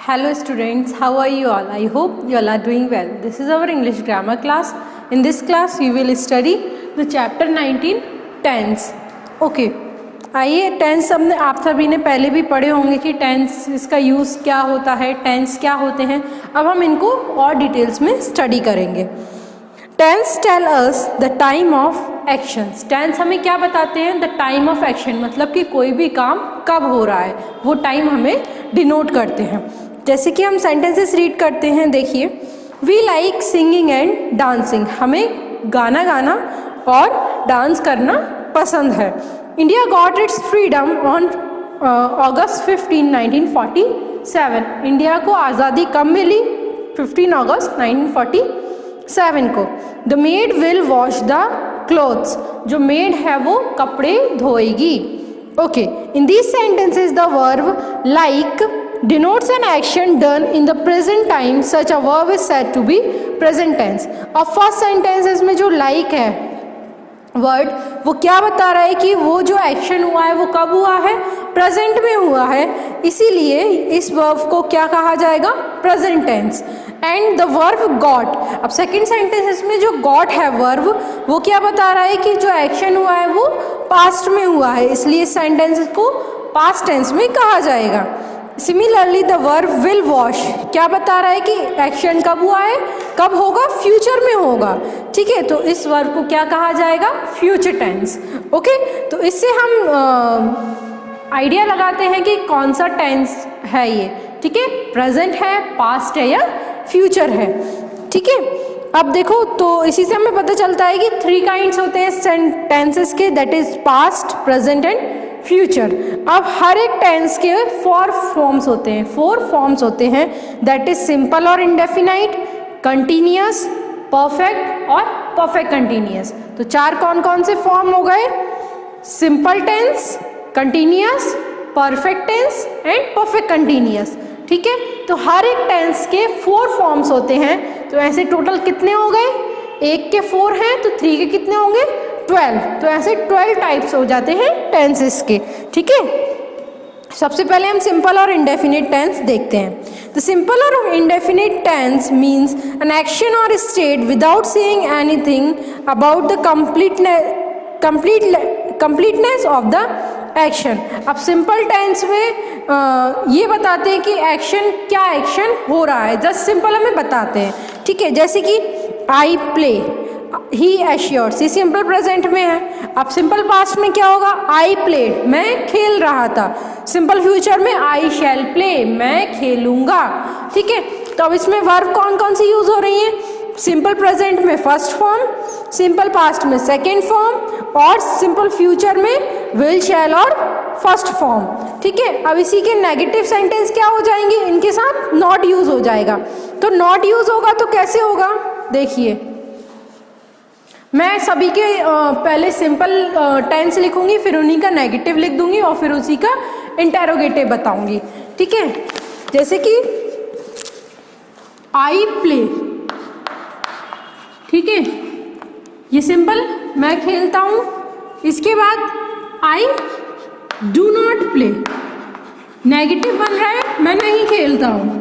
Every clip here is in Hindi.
Hello students, how are you all? I hope you all are doing well. This is our English grammar class. In this class we will study the chapter 19 tense. Okay. आइए टेंस हमने आप सभी ने पहले भी पढ़े होंगे कि टेंस इसका यूज़ क्या होता है, टेंस क्या होते हैं. अब हम इनको और डिटेल्स में स्टडी करेंगे. Tense tell us the time of actions. Tense हमें क्या बताते हैं? द टाइम ऑफ एक्शन, मतलब कि कोई भी काम कब हो रहा है वो टाइम हमें डिनोट करते हैं. जैसे कि हम सेंटेंसेस रीड करते हैं. देखिए, we like singing and dancing. हमें गाना गाना और डांस करना पसंद है. India got its freedom on August 15, 1947. India को आज़ादी कब मिली? 15 अगस्त 1947 को. The maid will wash the clothes. जो मेड है वो कपड़े धोएगी. Okay, in these sentences the verb like denotes an action done in the present time. Such a verb is said to be present tense. अब फर्स्ट सेंटेंसेस में जो like है वर्ड, वो क्या बता रहा है कि वो जो एक्शन हुआ है वो कब हुआ है? प्रेजेंट में हुआ है. इसीलिए इस वर्ब को क्या कहा जाएगा? Present tense. And the verb got. अब सेकंड सेंटेंस में जो गॉट है वर्ब, वो क्या बता रहा है कि जो एक्शन हुआ है वो पास्ट में हुआ है, इसलिए इस सेंटेंस को पास्ट टेंस में कहा जाएगा. Similarly the verb will wash क्या बता रहा है कि एक्शन कब हुआ है, कब होगा? फ्यूचर में होगा. ठीक है, तो इस वर्ब को क्या कहा जाएगा? Future tense. ओके, तो इससे हम आइडिया लगाते हैं कि कौन सा टेंस है ये. ठीक है, प्रेजेंट है, पास्ट है या फ्यूचर है. ठीक है, अब देखो तो इसी से हमें पता चलता है कि 3 काइंड्स होते हैं टेंसेस के, that is past, present and future. अब हर एक टेंस के 4 फॉर्म्स होते हैं. 4 फॉर्म्स होते हैं, दैट इज सिंपल और इंडेफिनाइट, कंटिन्यूअस, परफेक्ट और परफेक्ट कंटिन्यूअस. तो 4 कौन कौन से फॉर्म हो गए? Simple tense, continuous, perfect tense and perfect continuous. ठीक है, तो हर एक टेंस के 4 फॉर्म्स होते हैं. तो ऐसे टोटल कितने हो गए? 1 के 4 हैं तो 3 के कितने होंगे? 12. तो ऐसे 12 टाइप्स हो जाते हैं टेंसेस के. ठीक है, सबसे पहले हम सिंपल और इंडेफिनिट टेंस देखते हैं. द सिंपल और indefinite tense means an action और state without saying anything about the completeness of the action. अब सिंपल टेंस में ये बताते हैं कि एक्शन क्या एक्शन हो रहा है, जस्ट सिंपल हमें बताते हैं. ठीक है, जैसे कि आई प्ले, ही एश्योर्स, ये सिंपल प्रेजेंट में है. अब सिंपल पास्ट में क्या होगा? आई प्लेड, मैं खेल रहा था. सिंपल फ्यूचर में आई शैल प्ले, मैं खेलूंगा. ठीक है, तो अब इसमें वर्ब कौन कौन सी यूज हो रही हैं? सिंपल प्रेजेंट में फर्स्ट फॉर्म, सिंपल पास्ट में सेकेंड फॉर्म और सिंपल फ्यूचर में विल, शैल और फर्स्ट फॉर्म. ठीक है, अब इसी के नेगेटिव सेंटेंस क्या हो जाएंगे? इनके साथ नॉट यूज हो जाएगा. तो नॉट यूज होगा तो कैसे होगा? देखिए, मैं सभी के पहले सिंपल टेंस लिखूंगी, फिर उन्हीं का नेगेटिव लिख दूंगी और फिर उसी का इंटेरोगेटिव बताऊंगी. ठीक है, जैसे कि आई प्ले. ठीक है, ये सिंपल, मैं खेलता हूं. इसके बाद I do not play, negative बन रहा है, मैं नहीं खेलता हूं.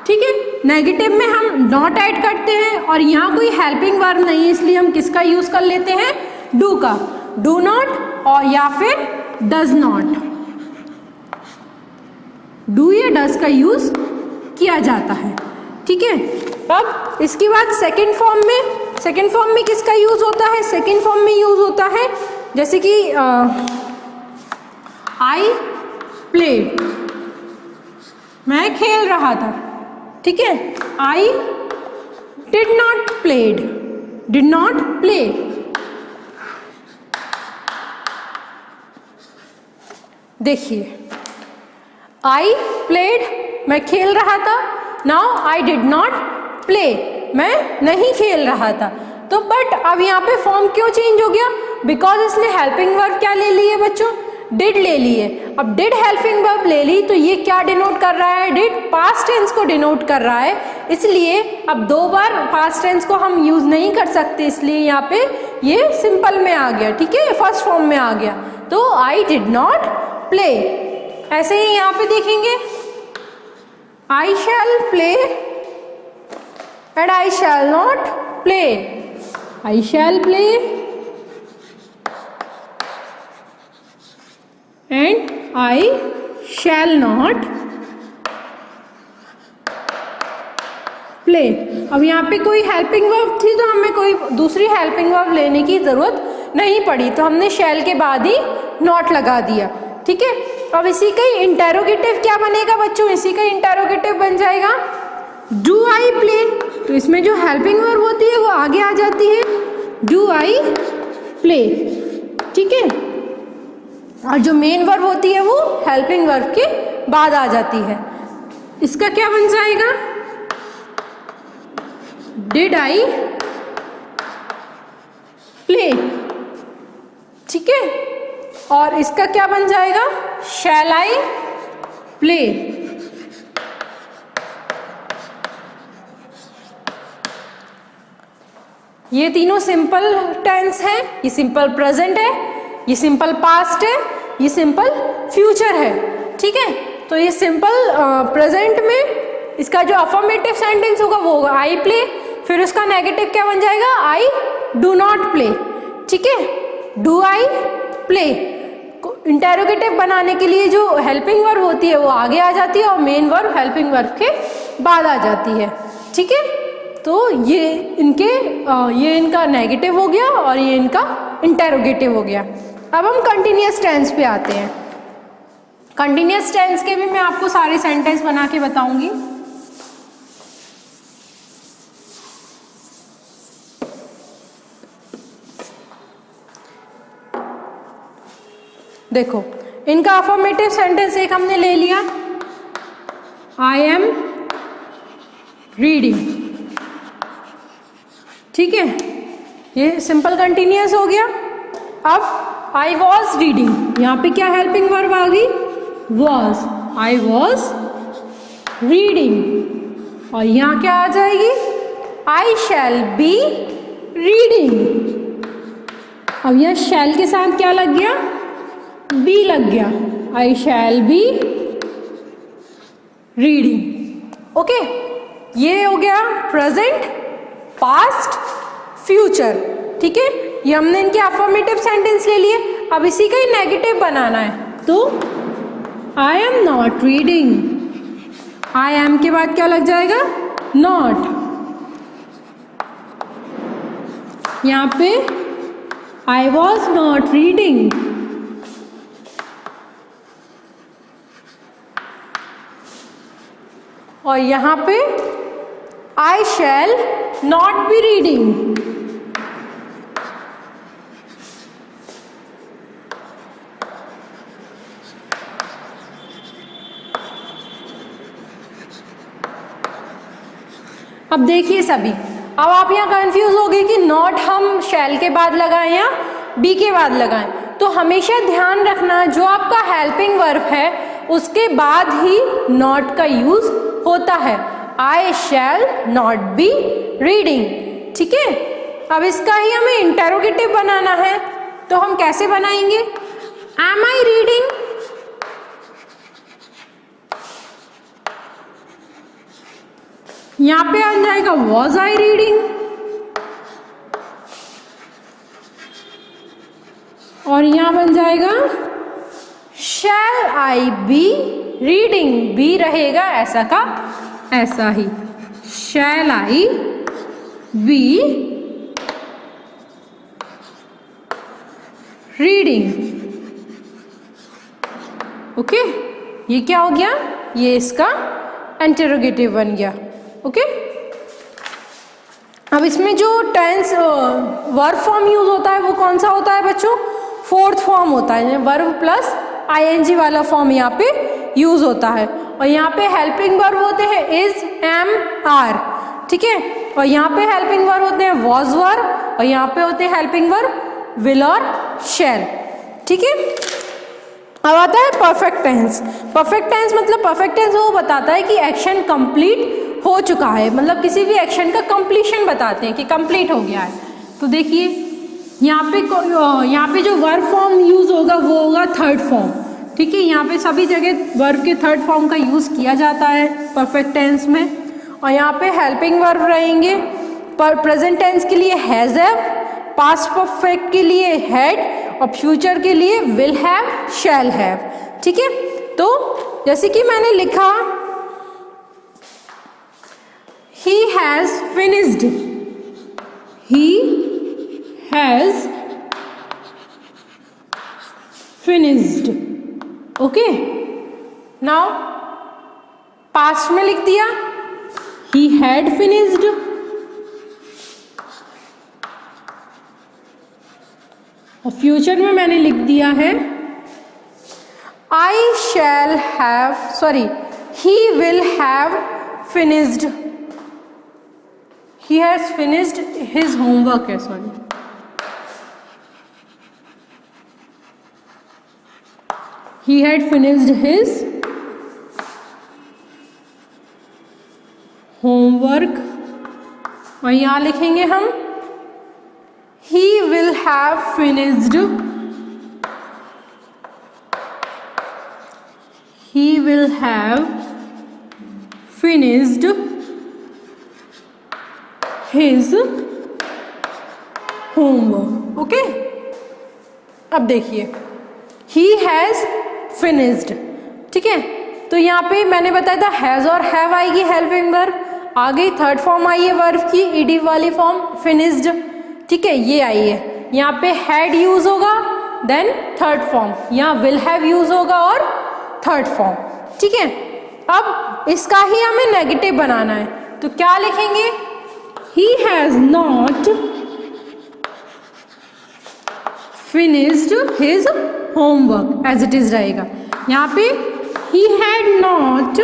ठीक है, नेगेटिव में हम नॉट ऐड करते हैं और यहाँ कोई हेल्पिंग वर्ब नहीं है, इसलिए हम किसका यूज कर लेते हैं? डू का. डू नॉट और या फिर डज नॉट. डू या डज का यूज किया जाता है. ठीक है, अब इसके बाद सेकेंड फॉर्म में किसका यूज होता है? सेकेंड फॉर्म में यूज होता है जैसे कि आई प्लेड, मैं खेल रहा था. ठीक है, I did not played, did not play. देखिए, आई प्लेड, मैं खेल रहा था. Now I did not play, मैं नहीं खेल रहा था. तो बट अब यहाँ पे फॉर्म क्यों चेंज हो गया? बिकॉज इसने हेल्पिंग वर्ब क्या ले ली है बच्चों? डिड ले ली है. अब डिड हेल्पिंग वर्ब ले ली तो ये क्या डिनोट कर रहा है? डिड पास्ट टेंस को डिनोट कर रहा है. इसलिए अब 2 बार पास्ट टेंस को हम यूज नहीं कर सकते, इसलिए यहाँ पे ये सिंपल में आ गया. ठीक है, फर्स्ट फॉर्म में आ गया. तो आई डिड नॉट प्ले. ऐसे ही यहाँ पे देखेंगे I shall play and I shall not play. I shall play and I shall not play. अब यहाँ पे कोई हेल्पिंग वर्ब थी तो हमें कोई दूसरी हेल्पिंग वर्ब लेने की ज़रूरत नहीं पड़ी, तो हमने शैल के बाद ही नॉट लगा दिया। ठीक है, अब इसी का ही इंटेरोगेटिव क्या बनेगा बच्चों? इसी का इंटेरोगेटिव बन जाएगा डू आई प्ले। तो इसमें जो हेल्पिंग वर्ब होती है वो आगे आ जाती है, डू आई प्ले। ठीक है, और जो मेन वर्ब होती है वो हेल्पिंग वर्ब के बाद आ जाती है। इसका क्या बन जाएगा? Did I play. ठीक है, और इसका क्या बन जाएगा? शैल आई प्ले। ये तीनों सिंपल टेंस है, ये सिंपल प्रेजेंट है, ये सिंपल पास्ट है, ये सिंपल फ्यूचर है। ठीक है, तो ये सिंपल प्रेजेंट में इसका जो अफर्मेटिव सेंटेंस होगा वो होगा आई प्ले, फिर उसका नेगेटिव क्या बन जाएगा? I do not play. ठीक है, डू आई प्ले। इंटेरोगेटिव बनाने के लिए जो हेल्पिंग वर्ब होती है वो आगे आ जाती है और मेन वर्ब हेल्पिंग वर्ब के बाद आ जाती है। ठीक है, तो ये इनका नेगेटिव हो गया और ये इनका इंटेरोगेटिव हो गया। अब हम कंटिन्यूअस टेंस पे आते हैं। कंटिन्यूअस टेंस के भी मैं आपको सारे सेंटेंस बना के बताऊंगी। देखो, इनका अफर्मेटिव सेंटेंस एक हमने ले लिया, आई एम रीडिंग। ठीक है, ये सिंपल कंटिन्यूअस हो गया। अब आई वॉज रीडिंग, यहाँ पे क्या हेल्पिंग वर्ब आ गई? वॉज। I was reading. और यहाँ क्या आ जाएगी? आई शैल बी रीडिंग। अब यहाँ शैल के साथ क्या लग गया? बी लग गया। आई शैल बी रीडिंग। ओके, ये हो गया प्रेजेंट, पास्ट, फ्यूचर। ठीक है, ये हमने इनके अफर्मेटिव सेंटेंस ले लिए। अब इसी का ही नेगेटिव बनाना है, तो I am not reading. I am के बाद क्या लग जाएगा? नॉट। यहाँ पे आई वॉज नॉट रीडिंग। और यहाँ पे आई शैल नॉट बी रीडिंग। अब देखिए सभी, अब आप यहाँ कंफ्यूज हो गए कि नॉट हम शैल के बाद लगाएं या बी के बाद लगाएं। तो हमेशा ध्यान रखना, जो आपका हेल्पिंग वर्ब है उसके बाद ही नॉट का यूज होता है। I shall not be reading. ठीक है, अब इसका ही हमें इंटेरोगेटिव बनाना है, तो हम कैसे बनाएंगे? Am I reading? यहाँ पे आ जाएगा वॉज आई रीडिंग, और यहाँ बन जाएगा शैल आई बी रीडिंग। बी रहेगा ऐसा का ऐसा ही, शैल आई बी रीडिंग। ओके, ये क्या हो गया? ये इसका इंटेरोगेटिव बन गया। ओके, अब इसमें जो टेंस वर्ब फॉर्म यूज होता है वो कौन सा होता है बच्चों? फोर्थ फॉर्म होता है, वर्ब प्लस आईएनजी वाला फॉर्म यहाँ पे यूज होता है। और यहाँ पे हेल्पिंग वर्ब होते हैं इज, एम, आर। ठीक है, और यहाँ पे हेल्पिंग वर्ब होते हैं वॉज वर, और यहाँ पे होते हैं हेल्पिंग वर्ब विल और शैल। ठीक है, अब आता है परफेक्ट टेंस। परफेक्ट टेंस मतलब परफेक्ट टेंस वो बताता है कि एक्शन कंप्लीट हो चुका है, मतलब किसी भी एक्शन का कंप्लीशन बताते हैं कि कंप्लीट हो गया है। तो देखिए यहाँ पे जो वर्ब फॉर्म यूज होगा वो होगा थर्ड फॉर्म। ठीक है, यहाँ पे सभी जगह वर्ब के थर्ड फॉर्म का यूज़ किया जाता है परफेक्ट टेंस में। और यहाँ पे हेल्पिंग वर्ब रहेंगे। पर प्रेजेंट टेंस के लिए हैज़ हैव, पास्ट परफेक्ट के लिए हैड और फ्यूचर के लिए विल हैव, शैल हैव। ठीक है, तो जैसे कि मैंने लिखा he has finished, he has finished. Okay, now past में लिख दिया ही हैड फिनिश्ड, और फ्यूचर में मैंने लिख दिया है I shall have, sorry he will have finished, he has finished his homework है, sorry he had finished his homework। और यहाँ लिखेंगे हम he will have finished, he will have finished his homework। Okay, अब देखिए he has फिनिश्ड। ठीक है, तो यहाँ पे मैंने बताया था हैज़ और हैव आएगी हेल्पिंग वर्ब, आ गई थर्ड फॉर्म आई है वर्ब की ईडी वाली फॉर्म फिनिश्ड। ठीक है, ये आई है। यहाँ पे हैड यूज होगा, देन थर्ड फॉर्म, यहाँ विल हैव यूज होगा और थर्ड फॉर्म। ठीक है, अब इसका ही हमें नेगेटिव बनाना है, तो क्या लिखेंगे he has not finished his homework, as it is रहेगा। यहाँ पे he had not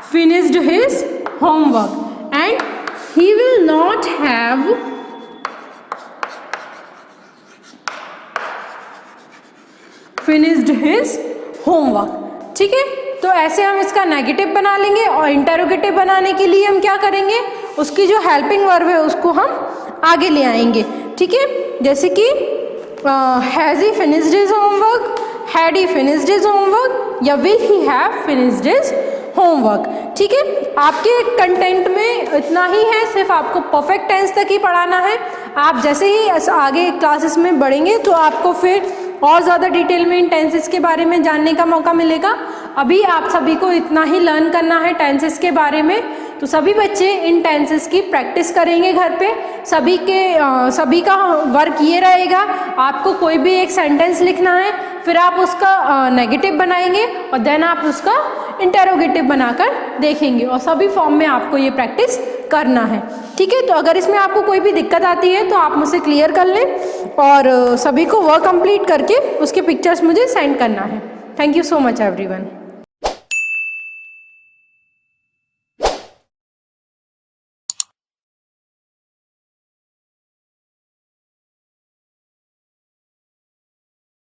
finished his homework and he will not have finished his homework। ठीक है, तो ऐसे हम इसका नेगेटिव बना लेंगे। और इंटरोगेटिव बनाने के लिए हम क्या करेंगे, उसकी जो हेल्पिंग वर्ब है उसको हम आगे ले आएंगे। ठीक है, जैसे कि has he finished his homework, had he finished his homework, या will he have finished his homework. ठीक है, आपके कंटेंट में इतना ही है, सिर्फ आपको परफेक्ट टेंस तक ही पढ़ाना है। आप जैसे ही आगे क्लासेस में बढ़ेंगे तो आपको फिर और ज़्यादा डिटेल में इन टेंसेस के बारे में जानने का मौका मिलेगा। अभी आप सभी को इतना ही लर्न करना है टेंसेस के बारे में, तो सभी बच्चे इन टेंसेस की प्रैक्टिस करेंगे घर पे। सभी का वर्क ये रहेगा, आपको कोई भी एक सेंटेंस लिखना है, फिर आप उसका नेगेटिव बनाएंगे और देन आप उसका इंटरोगेटिव बनाकर देखेंगे, और सभी फॉर्म में आपको ये प्रैक्टिस करना है। ठीक है, तो अगर इसमें आपको कोई भी दिक्कत आती है तो आप मुझसे क्लियर कर लें, और सभी को वर्क कंप्लीट करके उसके पिक्चर्स मुझे सेंड करना है। Thank you so much everyone.